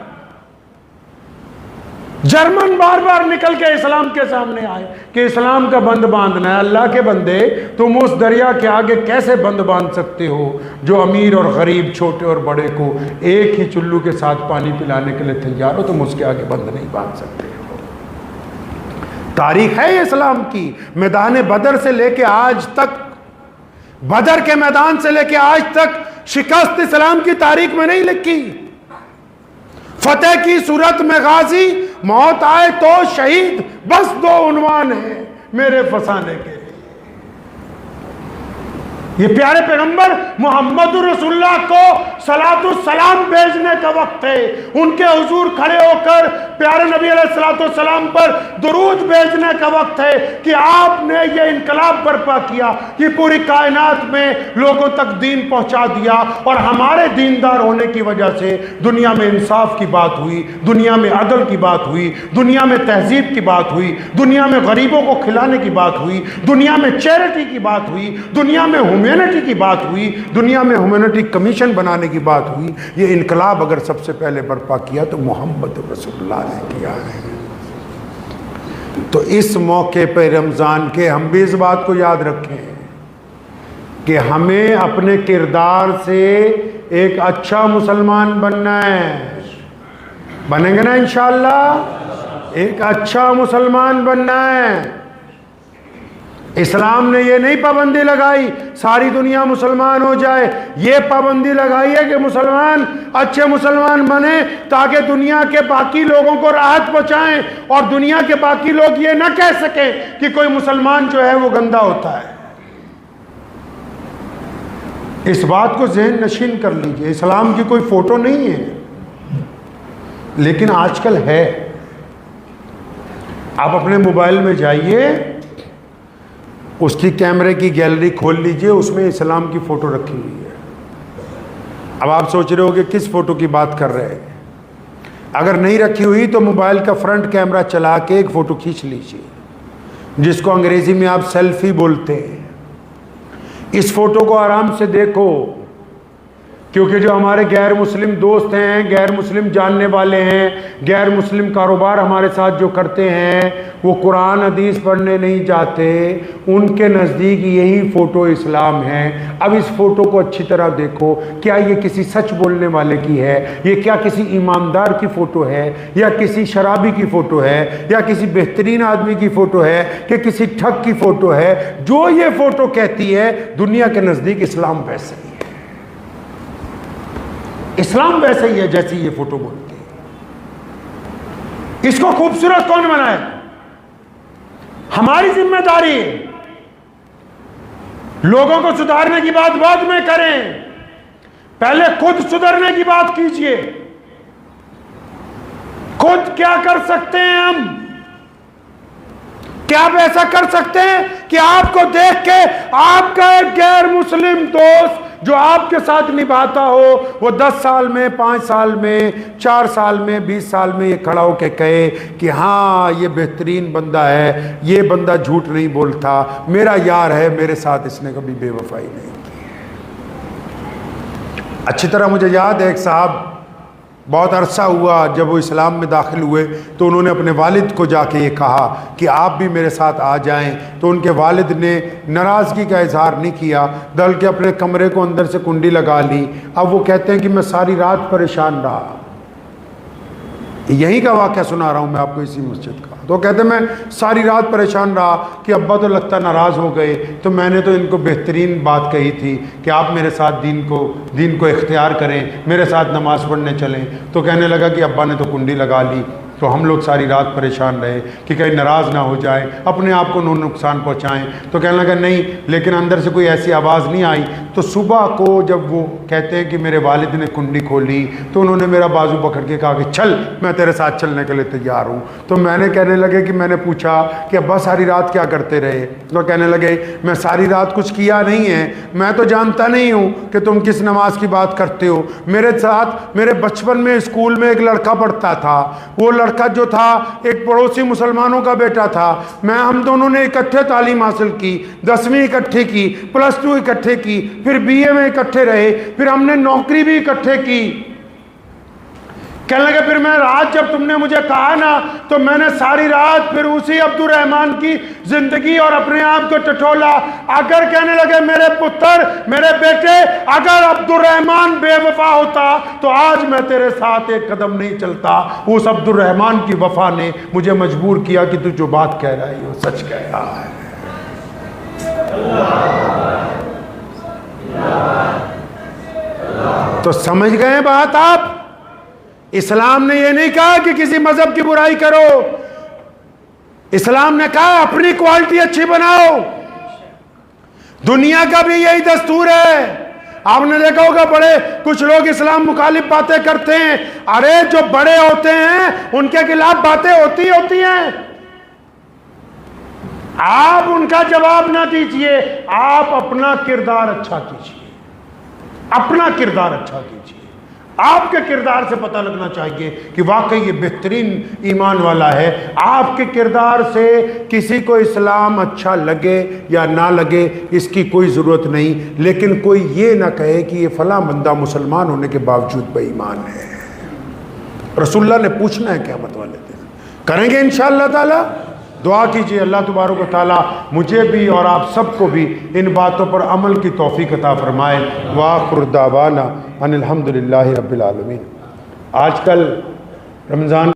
जर्मन बार बार निकल के इस्लाम के सामने आए कि इस्लाम का बंद बांधना है। अल्लाह के बंदे, तुम उस दरिया के आगे कैसे बंद बांध सकते हो जो अमीर और गरीब, छोटे और बड़े को एक ही चुल्लू के साथ पानी पिलाने के लिए तैयार हो? तुम उसके आगे बंद नहीं बांध सकते हो। तारीख है इस्लाम की। मैदान बदर से लेके आज तक, बदर के मैदान से लेके आज तक शिकस्त इस्लाम की तारीख में नहीं लिखी। फतेह की सूरत में गाजी, मौत आए तो शहीद, बस 2 उन्वान है मेरे फसाने के। ये प्यारे पैगंबर मोहम्मद रसूलुल्लाह को सलातु सलाम भेजने का वक्त है। उनके हुजूर खड़े होकर प्यारे नबी अलैहिस्सलातु सलाम पर दुरूद भेजने का वक्त है कि आपने ये इनकलाब बर्पा किया कि पूरी कायनात में लोगों तक दीन पहुंचा दिया। और हमारे दीनदार होने की वजह से दुनिया में इंसाफ की बात हुई, दुनिया में अदल की बात हुई, दुनिया में तहजीब की बात हुई, दुनिया में गरीबों को खिलाने की बात हुई, दुनिया में चैरिटी की बात हुई, दुनिया में ह्यूमैनिटी की बात हुई, दुनिया में ह्यूमैनिटी कमीशन बनाने की बात हुई। ये इनकलाब अगर सबसे पहले बर्पा किया तो मोहम्मद रसूलुल्लाह ने किया है। तो इस मौके पर रमज़ान के हम भी इस बात को याद रखें कि हमें अपने किरदार से एक अच्छा मुसलमान बनना है। बनेंगे ना इंशाअल्लाह? एक अच्छा मुसलमान बनना है। इस्लाम ने ये नहीं पाबंदी लगाई सारी दुनिया मुसलमान हो जाए, ये पाबंदी लगाई है कि मुसलमान अच्छे मुसलमान बने ताकि दुनिया के बाकी लोगों को राहत पहुंचाएं और दुनिया के बाकी लोग ये ना कह सकें कि कोई मुसलमान जो है वो गंदा होता है। इस बात को ज़हन नशीन कर लीजिए। इस्लाम की कोई फोटो नहीं है, लेकिन आजकल है। आप अपने मोबाइल में जाइए, उसकी कैमरे की गैलरी खोल लीजिए, उसमें इस्लाम की फ़ोटो रखी हुई है। अब आप सोच रहे हो कि किस फ़ोटो की बात कर रहे हैं। अगर नहीं रखी हुई तो मोबाइल का फ्रंट कैमरा चला के एक फ़ोटो खींच लीजिए, जिसको अंग्रेज़ी में आप सेल्फी बोलते हैं। इस फ़ोटो को आराम से देखो, क्योंकि जो हमारे गैर मुस्लिम दोस्त हैं, गैर मुस्लिम जानने वाले हैं, गैर मुस्लिम कारोबार हमारे साथ जो करते हैं, वो कुरान हदीस पढ़ने नहीं जाते। उनके नज़दीक यही फ़ोटो इस्लाम है। अब इस फ़ोटो को अच्छी तरह देखो, क्या ये किसी सच बोलने वाले की है? ये क्या किसी ईमानदार की फ़ोटो है, या किसी शराबी की फ़ोटो है, या किसी बेहतरीन आदमी की फ़ोटो है, कि किसी ठग की फ़ोटो है? जो ये फ़ोटो कहती है, दुनिया के नज़दीक इस्लाम वैसे ही है। इस्लाम वैसे ही है जैसी ये फोटो बोलती है। इसको खूबसूरत कौन बनाए? हमारी जिम्मेदारी है। लोगों को सुधारने की बात बाद में करें, पहले खुद सुधरने की बात कीजिए। खुद क्या कर सकते हैं हम? क्या आप ऐसा कर सकते हैं कि आपको देख के आपका एक गैर मुस्लिम दोस्त जो आपके साथ निभाता हो, वो 10 साल में, 5 साल में, 4 साल में, 20 साल में ये खड़ा होकर कहे कि हाँ ये बेहतरीन बंदा है, ये बंदा झूठ नहीं बोलता, मेरा यार है, मेरे साथ इसने कभी बेवफाई नहीं की। अच्छी तरह मुझे याद है, एक साहब बहुत अरसा हुआ जब वो इस्लाम में दाखिल हुए तो उन्होंने अपने वालिद को जाके ये कहा कि आप भी मेरे साथ आ जाएं। तो उनके वालिद ने नाराज़गी का इजहार नहीं किया, बल्कि अपने कमरे को अंदर से कुंडी लगा ली। अब वो कहते हैं कि मैं सारी रात परेशान रहा। यहीं का वाक़या सुना रहा हूँ मैं आपको, इसी मस्जिद का। तो कहते मैं सारी रात परेशान रहा कि अब्बा तो लगता नाराज़ हो गए, तो मैंने तो इनको बेहतरीन बात कही थी कि आप मेरे साथ दीन को इख्तियार करें, मेरे साथ नमाज़ पढ़ने चलें। तो कहने लगा कि अब्बा ने तो कुंडी लगा ली। तो हम लोग सारी रात परेशान रहे कि कहीं नाराज़ ना हो जाए, अपने आप को नुकसान पहुंचाएं। तो कहने लगा नहीं, लेकिन अंदर से कोई ऐसी आवाज़ नहीं आई। तो सुबह को जब वो कहते हैं कि मेरे वालिद ने कुंडी खोली तो उन्होंने मेरा बाजू पकड़ के कहा कि चल, मैं तेरे साथ चलने के लिए तैयार हूँ। तो मैंने कहने लगे कि मैंने पूछा कि अब्बा सारी रात क्या करते रहे? तो कहने लगे मैं सारी रात कुछ किया नहीं है, मैं तो जानता नहीं हूँ कि तुम किस नमाज की बात करते हो। मेरे साथ मेरे बचपन में स्कूल में एक लड़का पढ़ता था, वो लड़का जो था एक पड़ोसी मुसलमानों का बेटा था। हम दोनों ने इकट्ठे तालीम हासिल की, 10वीं इकट्ठे की, +2 इकट्ठे की, फिर BA में इकट्ठे रहे, फिर हमने नौकरी भी इकट्ठे की। कहने लगे फिर मैं रात जब तुमने मुझे कहा ना, तो मैंने सारी रात फिर उसी अब्दुल रहमान की जिंदगी और अपने आप को टटोला। अगर कहने लगे मेरे पुत्र, मेरे बेटे, अगर अब्दुल रहमान बेवफा होता तो आज मैं तेरे साथ एक कदम नहीं चलता। उस अब्दुल रहमान की वफा ने मुझे मजबूर किया कि तू जो बात कह रहा है वो सच कह रहा है। तो समझ गए बात आप? इस्लाम ने यह नहीं कहा कि किसी मजहब की बुराई करो, इस्लाम ने कहा अपनी क्वालिटी अच्छी बनाओ। दुनिया का भी यही दस्तूर है। आपने देखा होगा बड़े कुछ लोग इस्लाम मुखालिफ बातें करते हैं। अरे जो बड़े होते हैं उनके खिलाफ बातें होती हैं। आप उनका जवाब ना दीजिए, आप अपना किरदार अच्छा कीजिए, अपना किरदार अच्छा कीजिए। आपके किरदार से पता लगना चाहिए कि वाकई ये बेहतरीन ईमान वाला है। आपके किरदार से किसी को इस्लाम अच्छा लगे या ना लगे इसकी कोई ज़रूरत नहीं, लेकिन कोई ये ना कहे कि ये फला बंदा मुसलमान होने के बावजूद बेईमान है। रसूलुल्लाह ने पूछना है क़यामत वाले दिन, करेंगे इंशाअल्लाह ताला। दुआ कीजिए अल्लाह तबारक व तआला मुझे भी और आप सबको भी इन बातों पर अमल की तौफीक अता फरमाए। व आखिर दावाना अनिल हम्दुलिल्लाहि रब्बिल आलमीन। आजकल रमज़ान